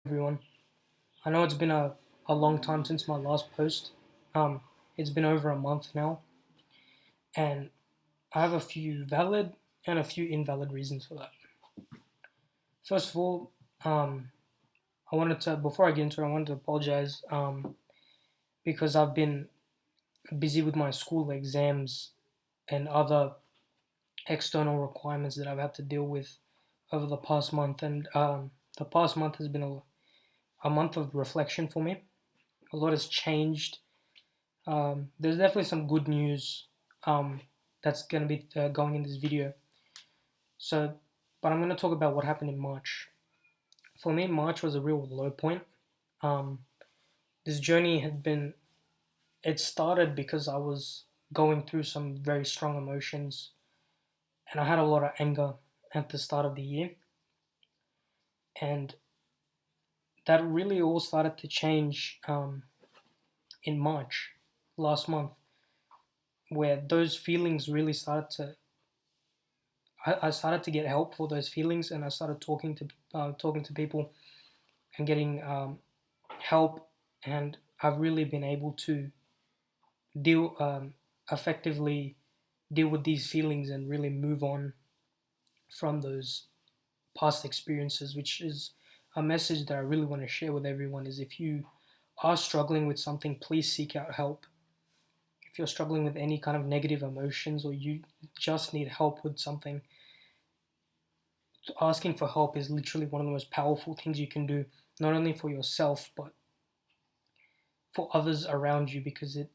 Everyone. I know it's been a long time since my last post. Um, it's been over a month now, and I have a few valid and a few invalid reasons for that. First of all, um, before I get into it, I wanted to apologize because I've been busy with my school exams and other external requirements that I've had to deal with over the past month. And the past month has been a month of reflection for me. A lot has changed. There's definitely some good news um, that's going to be going in this video. So, but I'm going to talk about what happened in March. For me, March was a real low point. Um, this journey it started because I was going through some very strong emotions and I had a lot of anger at the start of the year. And that really all started to change in March last month, where those feelings really started to I started to get help for those feelings, and I started talking to people and getting help, and I've really been able to deal effectively deal with these feelings and really move on from those past experiences, which is a message that I really want to share with everyone. Is if you are struggling with something, please seek out help. If you're struggling with any kind of negative emotions or you just need help with something, asking for help is literally one of the most powerful things you can do, not only for yourself, but for others around you, because it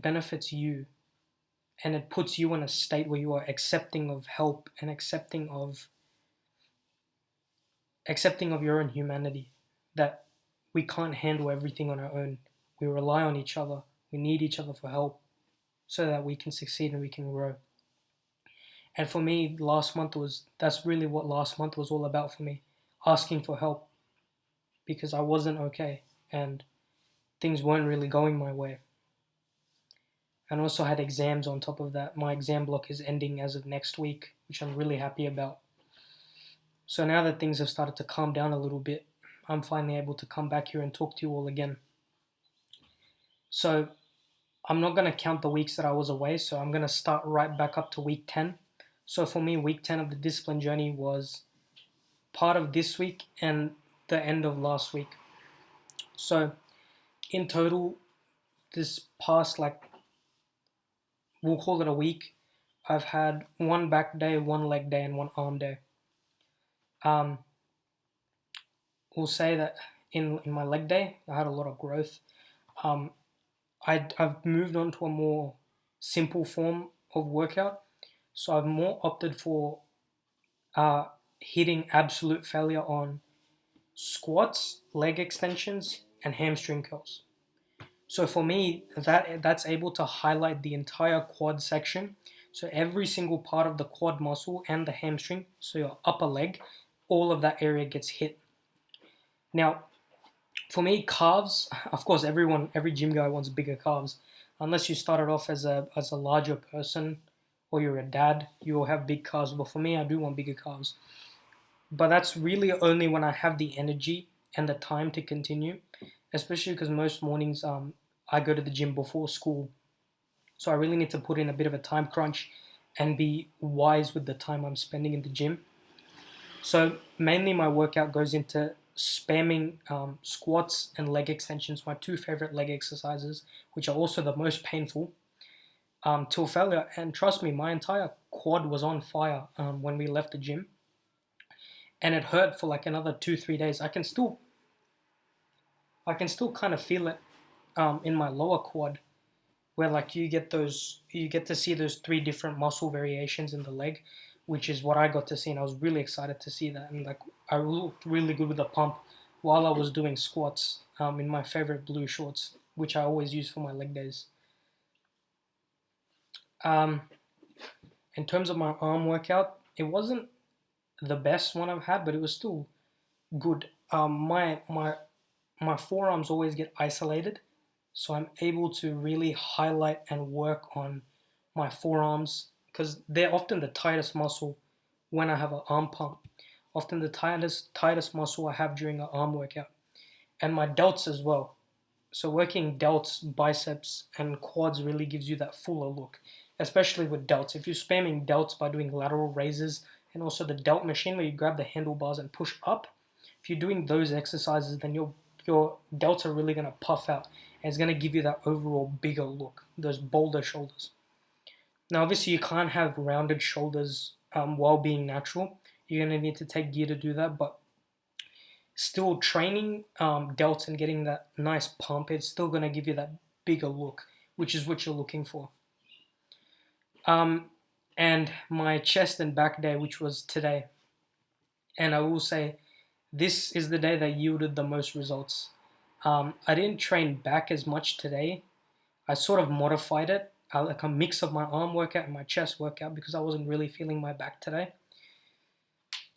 benefits you and it puts you in a state where you are accepting of help and accepting of your own humanity, that we can't handle everything on our own. We rely on each other. We need each other for help so that we can succeed and we can grow. And for me, that's really what last month was all about for me, asking for help because I wasn't okay and things weren't really going my way. And also had exams on top of that. My exam block is ending as of next week, which I'm really happy about. So now that things have started to calm down a little bit, I'm finally able to come back here and talk to you all again. So I'm not going to count the weeks that I was away, so I'm going to start right back up to week 10. So for me, week 10 of the discipline journey was part of this week and the end of last week. So in total, this past, we'll call it a week, I've had one back day, one leg day, and one arm day. Um, we'll say that in my leg day, I had a lot of growth. Um, I've moved on to a more simple form of workout. So I've more opted for uh, hitting absolute failure on squats, leg extensions, and hamstring curls. So for me, that's able to highlight the entire quad section. So every single part of the quad muscle and the hamstring, so your upper leg, all of that area gets hit. Now, for me, calves, of course, every gym guy wants bigger calves. Unless you started off as a larger person or you're a dad, you'll have big calves. But for me, I do want bigger calves. But that's really only when I have the energy and the time to continue, especially because most mornings I go to the gym before school. So I really need to put in a bit of a time crunch and be wise with the time I'm spending in the gym. So mainly my workout goes into spamming squats and leg extensions, my two favorite leg exercises, which are also the most painful, till failure. And trust me, my entire quad was on fire when we left the gym, and it hurt for like another 2 3 days. I can still kind of feel it in my lower quad, where like you get to see those three different muscle variations in the leg, which is what I got to see, and I was really excited to see that. And like I looked really good with the pump while I was doing squats in my favorite blue shorts, which I always use for my leg days. Um, in terms of my arm workout, it wasn't the best one I've had, but it was still good. My forearms always get isolated, so I'm able to really highlight and work on my forearms because they're often the tightest muscle when I have an arm pump. Often the tightest muscle I have during an arm workout. and my delts as well. So working delts, biceps, and quads really gives you that fuller look, especially with delts. If you're spamming delts by doing lateral raises and also the delt machine where you grab the handlebars and push up, if you're doing those exercises, then your delts are really going to puff out and it's going to give you that overall bigger look, those bolder shoulders. Now, obviously, you can't have rounded shoulders while being natural. You're going to need to take gear to do that, but still training delts and getting that nice pump, it's still going to give you that bigger look, which is what you're looking for. And my chest and back day, which was today, and I will say this is the day that yielded the most results. I didn't train back as much today. I sort of modified it, like a mix of my arm workout and my chest workout because I wasn't really feeling my back today.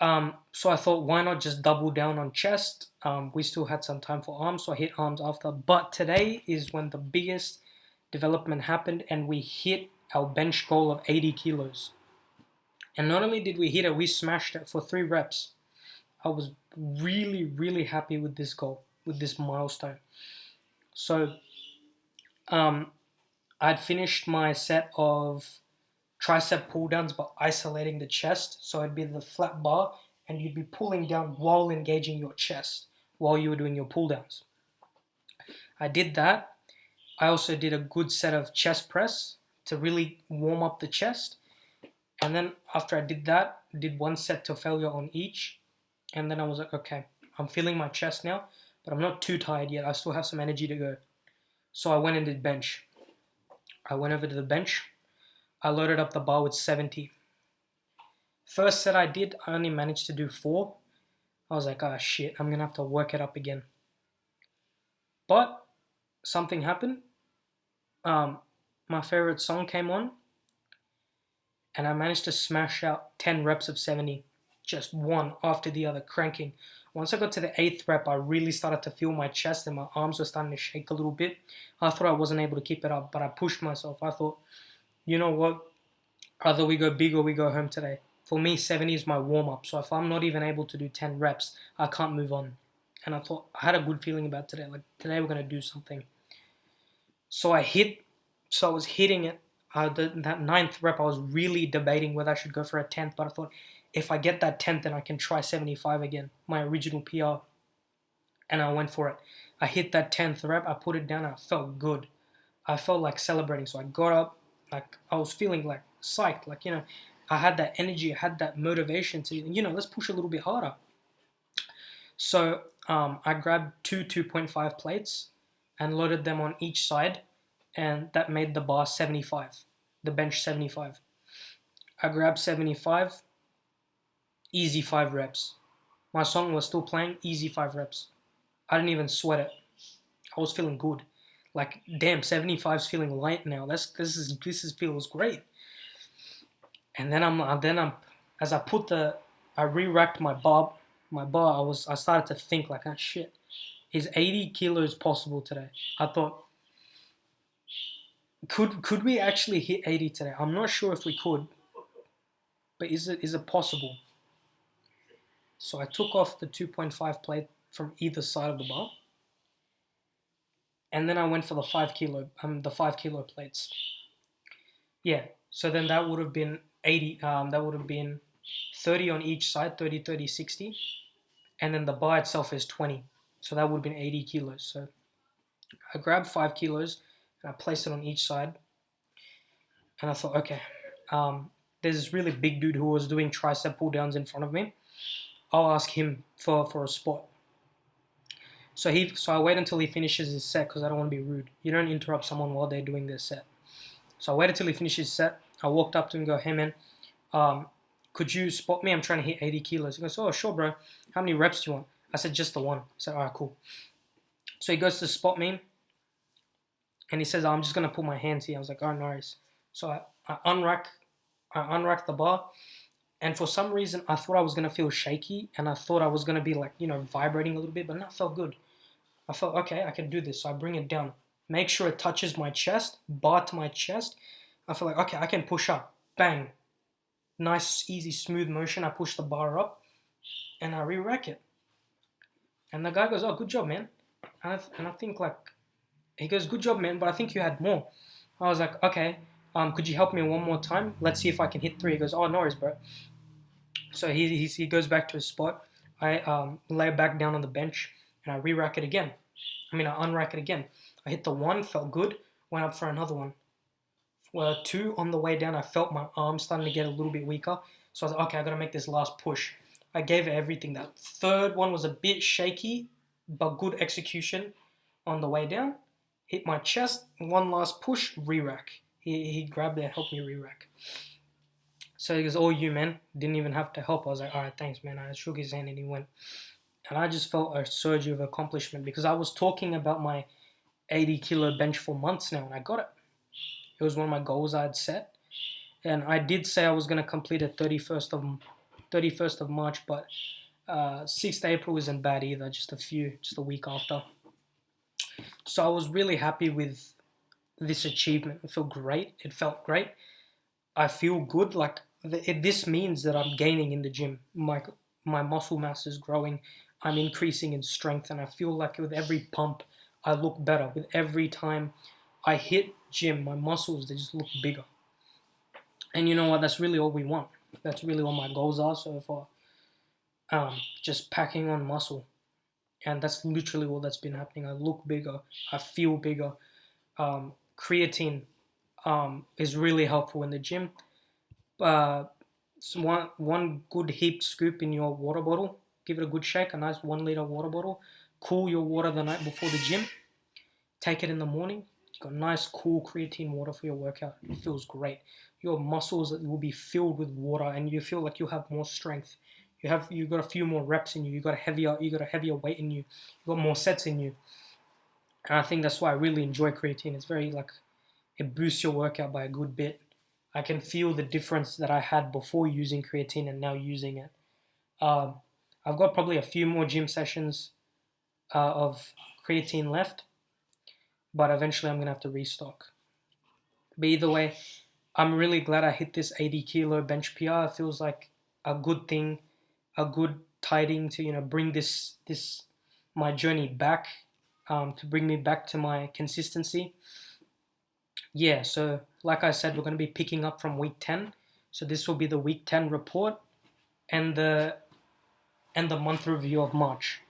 So I thought, why not just double down on chest? We still had some time for arms, so I hit arms after. But today is when the biggest development happened and we hit our bench goal of 80 kilos. And not only did we hit it, we smashed it for 3 reps. I was really, really happy with this goal, with this milestone. So I'd finished my set of tricep pull downs by isolating the chest. So it'd be the flat bar and you'd be pulling down while engaging your chest while you were doing your pull downs. I did that. I also did a good set of chest press to really warm up the chest. And then after I did that, I did 1 set to failure on each. And then I was like, okay, I'm feeling my chest now, but I'm not too tired yet. I still have some energy to go. So I went and did bench. I went over to the bench. I loaded up the bar with 70. First set I did, I only managed to do 4. I was like, oh shit, I'm going to have to work it up again. But something happened. My favorite song came on. And I managed to smash out 10 reps of 70. Just one after the other, cranking. Once I got to the 8th rep, I really started to feel my chest and my arms were starting to shake a little bit. I thought I wasn't able to keep it up, but I pushed myself. I thought, you know what? Either we go big or we go home today. For me, 70 is my warm-up. So if I'm not even able to do 10 reps, I can't move on. And I thought, I had a good feeling about today. Like, today we're going to do something. So I was hitting it. That 9th rep, I was really debating whether I should go for a 10th. But I thought, if I get that 10th, then I can try 75 again. My original PR. And I went for it. I hit that 10th rep. I put it down. And I felt good. I felt like celebrating. So I got up. Like, I was feeling like psyched. Like, I had that energy. I had that motivation to, let's push a little bit harder. So I grabbed 2.5 plates and loaded them on each side. And that made the bar 75. The bench 75. I grabbed 75. Easy 5 reps. My song was still playing. Easy 5 reps. I didn't even sweat it. I was feeling good. Like, damn, 75's feeling light now. This feels great. And then as I re-racked my bar. I started to think like, oh shit, is 80 kilos possible today? I thought, could we actually hit 80 today? I'm not sure if we could, but is it possible? So I took off the 2.5 plate from either side of the bar. And then I went for the 5 kilo plates. Yeah, so then that would have been 80, that would have been 30 on each side, 30, 30, 60. And then the bar itself is 20. So that would have been 80 kilos. So I grabbed 5 kilos and I placed it on each side. And I thought, okay, there's this really big dude who was doing tricep pull downs in front of me. I'll ask him for a spot. So I wait until he finishes his set because I don't want to be rude. You don't interrupt someone while they're doing their set. So I waited till he finished his set. I walked up to him and go, hey man, could you spot me? I'm trying to hit 80 kilos. He goes, oh sure bro. How many reps do you want? I said, just the one. I said, alright, cool. So he goes to spot me and he says, I'm just going to put my hands here. I was like, oh, no worries. So I unrack the bar. And for some reason, I thought I was going to feel shaky and I thought I was going to be like, vibrating a little bit, but no, it felt good. I felt, okay, I can do this. So I bring it down. Make sure it touches my chest, bar to my chest. I feel like, okay, I can push up. Bang. Nice, easy, smooth motion. I push the bar up and I re-rack it. And the guy goes, oh, good job, man. And I think like he goes, good job, man, but I think you had more. I was like, okay, could you help me one more time? Let's see if I can hit three. He goes, oh, no worries, bro. So he goes back to his spot. I lay back down on the bench and I re-rack it again. I unrack it again. I hit the one, felt good, went up for another one. Well, two on the way down, I felt my arm starting to get a little bit weaker. So I was like, okay, I gotta make this last push. I gave it everything. That third one was a bit shaky, but good execution on the way down. Hit my chest, one last push, re-rack. He grabbed it and helped me re-rack. So he goes, all you, man. Didn't even have to help. I was like, all right, thanks, man. I shook his hand and he went. And I just felt a surge of accomplishment because I was talking about my 80 kilo bench for months now and I got it. It was one of my goals I had set. And I did say I was going to complete it 31st of March, but 6th April isn't bad either, just a week after. So I was really happy with this achievement. It felt great. I feel good. Like this means that I'm gaining in the gym. My muscle mass is growing. I'm increasing in strength, and I feel like with every pump, I look better. With every time I hit gym, my muscles they just look bigger. And you know what? That's really all we want. That's really what my goals are so far. Just packing on muscle, and that's literally what that's been happening. I look bigger. I feel bigger. Creatine is really helpful in the gym. So one good heaped scoop in your water bottle. Give it a good shake. A nice 1 liter water bottle. Cool your water the night before the gym. Take it in the morning. You got nice cool creatine water for your workout. It feels great. Your muscles will be filled with water, and you feel like you have more strength. You got a few more reps in you. You got a heavier weight in you. You got more sets in you. And I think that's why I really enjoy creatine. It's very like it boosts your workout by a good bit. I can feel the difference that I had before using creatine and now using it. Um, I've got probably a few more gym sessions of creatine left, but eventually I'm gonna have to restock. But either way, I'm really glad I hit this 80 kilo bench PR. It feels like a good thing, a good tiding to bring this my journey back, to bring me back to my consistency. Yeah, so like I said, we're going to be picking up from week 10. So this will be the week 10 report and the month review of March.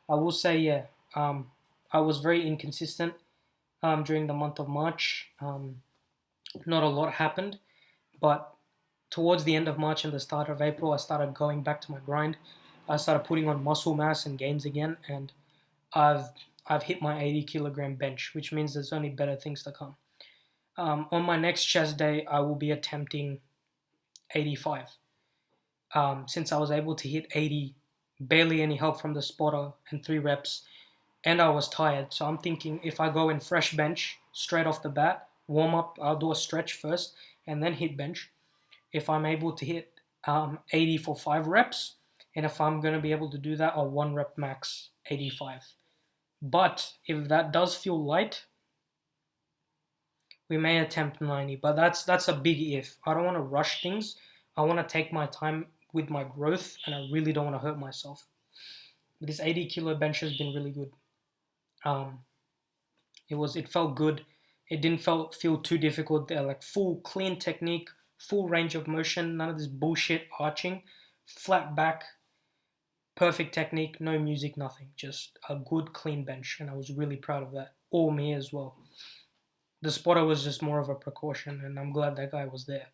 I will say, yeah, I was very inconsistent during the month of March. Not a lot happened, but towards the end of March and the start of April, I started going back to my grind. I started putting on muscle mass and gains again, and I've I've hit my 80 kilogram bench, which means there's only better things to come. On my next chest day, I will be attempting 85. Since I was able to hit 80, barely any help from the spotter, and 3 reps, and I was tired. So I'm thinking if I go in fresh bench straight off the bat, warm up, I'll do a stretch first, and then hit bench. If I'm able to hit 80 for 5 reps, and if I'm going to be able to do that, a 1 rep max 85. But if that does feel light, we may attempt 90, but that's a big if. I don't want to rush things. I want to take my time with my growth, and I really don't want to hurt myself. But this 80 kilo bench has been really good. Um, it felt good. It didn't feel too difficult. They're like full clean technique, full range of motion, none of this bullshit arching, flat back, perfect technique, no music, nothing. Just a good clean bench, and I was really proud of that. All me as well. The spotter was just more of a precaution, and I'm glad that guy was there.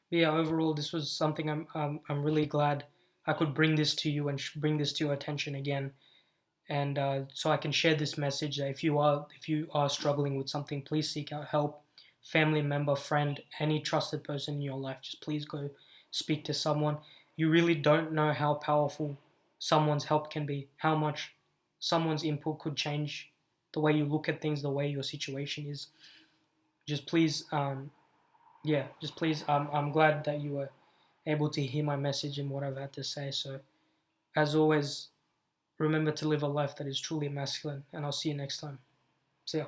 But yeah, overall, this was something I'm really glad I could bring this to you and bring this to your attention again, and so I can share this message that if you are struggling with something, please seek out help, family member, friend, any trusted person in your life. Just please go speak to someone. You really don't know how powerful someone's help can be, how much someone's input could change the way you look at things, the way your situation is. Just please, yeah, just please. I'm glad that you were able to hear my message and what I've had to say. So, as always, remember to live a life that is truly masculine, and I'll see you next time. See ya.